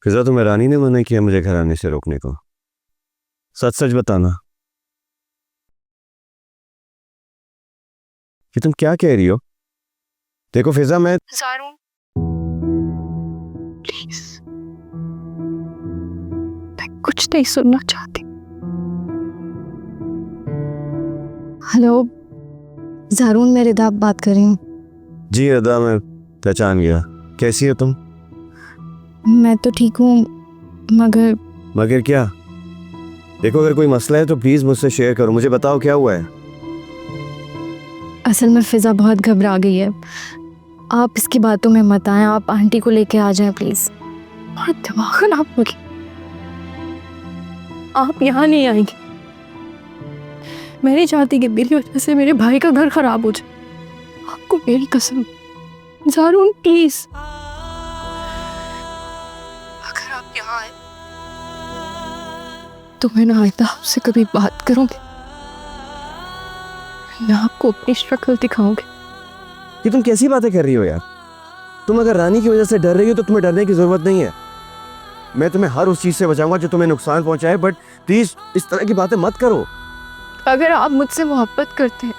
फिजा, तुम्हें रानी ने मना किया मुझे घर आने से रोकने को? सच सच बताना कि तुम क्या कह रही हो। देखो फिजा, मैं ज़ारून, प्लीज, मैं कुछ नहीं सुनना चाहती। हेलो ज़ारून, मैं रिदा बात कर रही हूँ। जी अदा, मैं पहचान गया। कैसी हो तुम? मैं तो ठीक हूँ, मगर क्या? देखो, अगर कोई मसला है तो प्लीज मुझसे शेयर करो, मुझे बताओ क्या हुआ है। असल में फ़िज़ा बहुत घबरा गई है। आप इसकी बातों में मत आएं, आप आंटी को लेके आ जाएं प्लीज। बहुत दिमाग खराब हो गया। आप यहाँ नहीं आएंगे। मैं नहीं चाहती कि मेरी वजह से मेरे भाई का घर खराब हो जाए। आपको मेरी कसम। ज़ारून प्लीज, अगर आप यहाँ आए तो मैं ना आइंदा आपसे कभी बात करूंगी, मैं आपको अपनी शक्ल दिखाऊंगी। कि तुम कैसी बातें कर रही हो यार? तुम अगर रानी की वजह से डर रही हो तो तुम्हें डरने की जरूरत नहीं है। मैं तुम्हें हर उस चीज से बचाऊंगा जो तुम्हें नुकसान पहुंचाए, बट प्लीज इस तरह की बातें मत करो। अगर आप मुझसे मोहब्बत करते हैं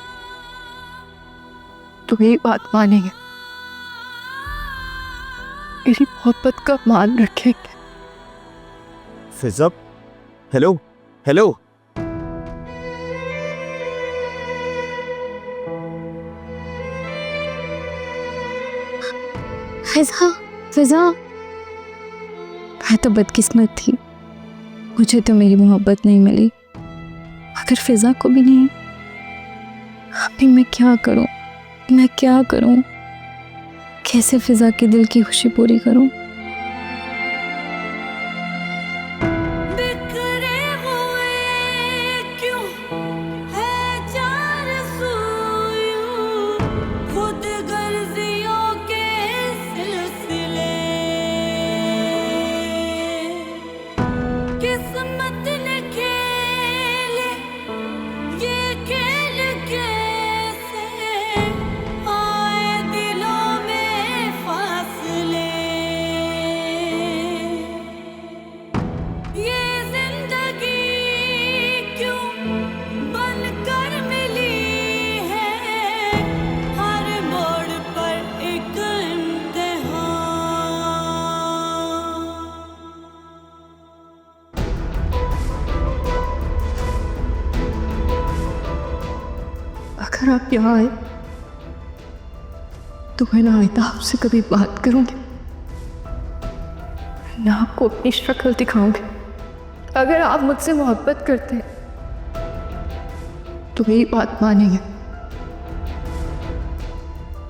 तो मेरी बात मानेंगे, मेरी मोहब्बत का मान रखेंगे। फिजा, हेलो हेलो। फिजा, फिजा, मैं तो बदकिस्मत थी, मुझे तो मेरी मोहब्बत नहीं मिली, अगर फिजा को भी नहीं। अभी मैं क्या करूं, मैं क्या करूं? कैसे फिजा के दिल की खुशी पूरी करूं? अगर आप यहाँ आए तो मैं ना आइंदा आपसे कभी बात करूंगी, मैं आपको अपनी शक्ल दिखाऊंगी। अगर आप मुझसे मोहब्बत करते हैं तो मेरी बात मानेंगे,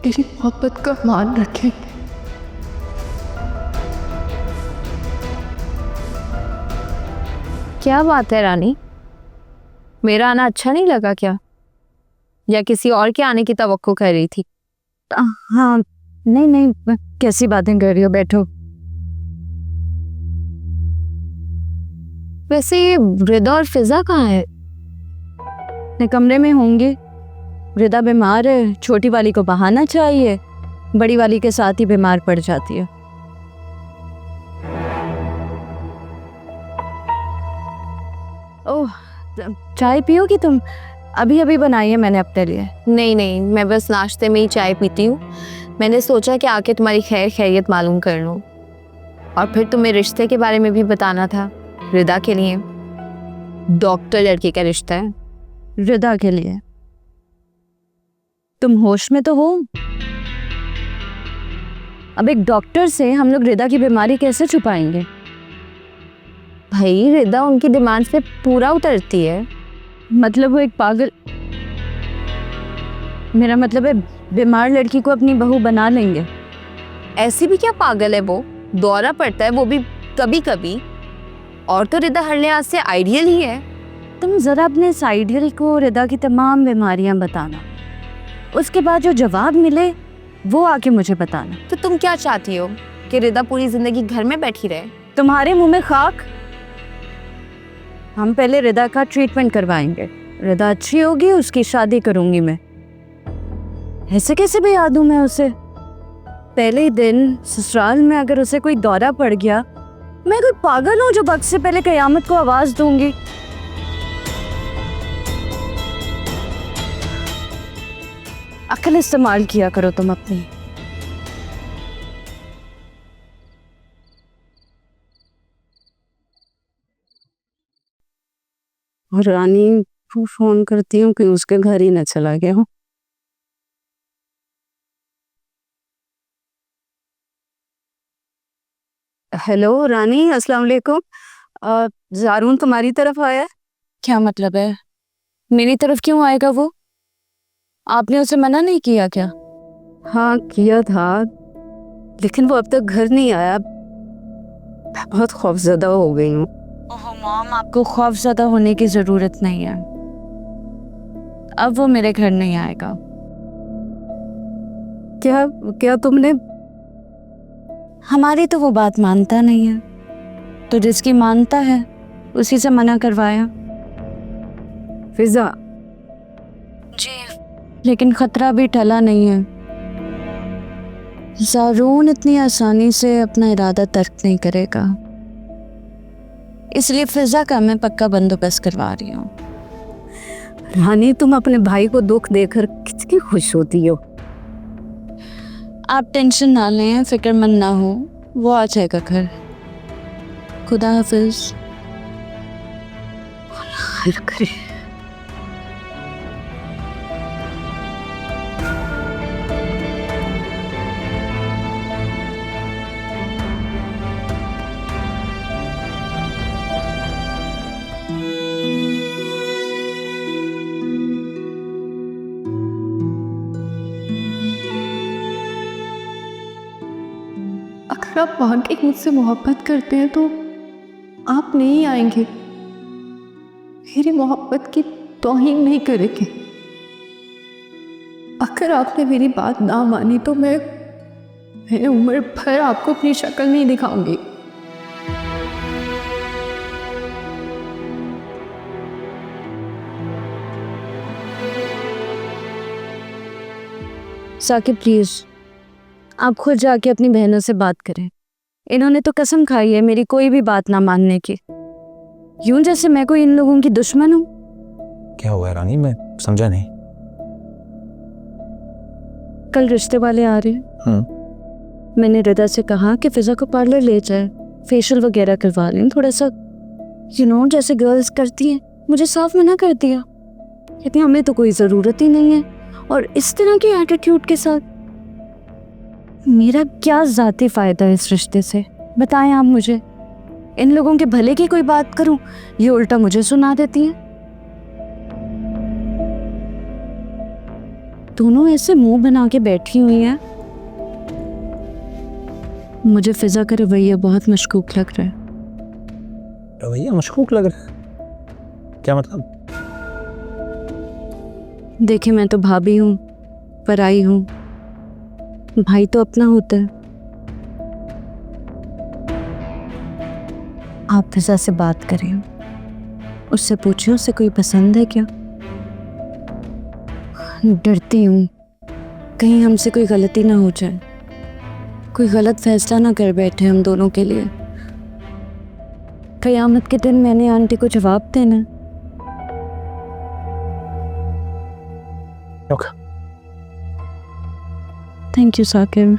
मेरी मोहब्बत का मान रखेंगे। क्या बात है रानी, मेरा आना अच्छा नहीं लगा क्या, या किसी और के आने की तवक्को कर रही थी? हाँ, नहीं नहीं, कैसी बातें कर रही हो, बैठो। वैसे ये रिदा और फिजा कहाँ है? अपने कमरे में होंगे। रिदा बीमार है, छोटी वाली को बहाना चाहिए, बड़ी वाली के साथ ही बीमार पड़ जाती है। ओह, चाय पियोगी तुम? अभी अभी बनाई है मैंने अपने लिए। नहीं नहीं, मैं बस नाश्ते में ही चाय पीती हूँ। मैंने सोचा कि आके तुम्हारी खैर खैरियत मालूम कर लूँ, और फिर तुम्हें रिश्ते के बारे में भी बताना था। रिदा के लिए, डॉक्टर लड़के का रिश्ता है। रिदा के लिए? तुम होश में तो हो? अब एक डॉक्टर से हम लोग रिदा की बीमारी कैसे छुपाएंगे? भाई, रिदा उनकी डिमांड पे पूरा उतरती है। मतलब वो एक पागल? मेरा मतलब है बीमार लड़की को अपनी बहू बना लेंगे? ऐसी भी क्या पागल है वो, दौरा पड़ता है वो भी कभी कभी, और तो रिदा हर लिहाज से आइडियल ही है। तुम जरा अपने इस आइडियल को रिदा की तमाम बीमारियां बताना, उसके बाद जो जवाब मिले वो आके मुझे बताना। तो तुम क्या चाहती हो, कि रिदा पूरी जिंदगी घर में बैठी रहे? तुम्हारे मुंह में खाक। हम पहले रिदा का ट्रीटमेंट करवाएंगे, रिदा अच्छी होगी उसकी शादी करूंगी मैं। ऐसे कैसे भी याद हूं मैं उसे? पहले ही दिन ससुराल में अगर उसे कोई दौरा पड़ गया मैं कोई पागल हूँ जो वक्त से पहले कयामत को आवाज दूंगी? अक्ल इस्तेमाल किया करो तुम अपनी। और रानी को फोन करती हूँ कि उसके घर ही न चला गया हो। हेलो रानी, अस्सलाम वालेकुम। जारून तुम्हारी तरफ आया है। क्या मतलब है? मेरी तरफ क्यों आएगा वो? आपने उसे मना नहीं किया क्या? हाँ किया था, लेकिन वो अब तक घर नहीं आया। मैं बहुत खौफजदा हो गई हूँ। ओह मॉम, आपको खौफज़दा होने की ज़रूरत नहीं है। अब वो मेरे घर नहीं आएगा। क्या क्या तुमने? हमारी तो वो बात मानता नहीं है, तो जिसकी मानता है उसी से मना करवाया। फिजा, जी, लेकिन खतरा भी टला नहीं है। ज़ारून इतनी आसानी से अपना इरादा तर्क नहीं करेगा, इसलिए फिजा का मैं पक्का बंदोबस्त करवा रही हूँ। रानी तुम अपने भाई को दुख देकर कितनी खुश होती हो। आप टेंशन ना लें, फिक्रमंद ना हो, वो आ जाएगा घर। खुदा हाफिज। खैर करे। अगर आप वाकई मुझसे मोहब्बत करते हैं तो आप नहीं आएंगे, मेरी मोहब्बत की तौहीन नहीं करेंगे। अगर आपने मेरी बात ना मानी तो मैं उम्र भर आपको अपनी शक्ल नहीं दिखाऊंगी। साकिब प्लीज, आप खुद जाके अपनी बहनों से बात करें। इन्होंने तो कसम खाई है मेरी कोई भी बात ना मानने की, यूं जैसे मैं कोई इन लोगों की दुश्मन हूं। क्या हुआ है रानी, मैं समझा नहीं। कल रिश्ते वाले आ रहे हैं। मैंने रिदा से कहा कि फिजा को पार्लर ले जाए, फेशियल वगैरह करवा लें, थोड़ा सा जैसे गर्ल्स करती हैं। मुझे साफ मना कर दिया, कहती हमें तो कोई ज़रूरत ही नहीं है। और इस तरह के एटीट्यूड के साथ मेरा क्या ज़ाती फ़ायदा है इस रिश्ते से, बताएं आप मुझे। इन लोगों के भले की कोई बात करूं, ये उल्टा मुझे सुना देती हैं। दोनों ऐसे मुंह बना के बैठी हुई हैं। मुझे फिजा का रवैया बहुत मशकूक लग रहा है। रवैया मशकूक लग रहा है? क्या मतलब? देखिए मैं तो भाभी हूँ, पराई हूँ, भाई तो अपना होता है। आप फिजा से बात करें, उससे पूछिए उसे कोई पसंद है क्या। डरती हूँ कहीं हमसे कोई गलती ना हो जाए, कोई गलत फैसला ना कर बैठे हम दोनों के लिए। क़यामत के दिन मैंने आंटी को जवाब देना। ओके। Thank you Saqib.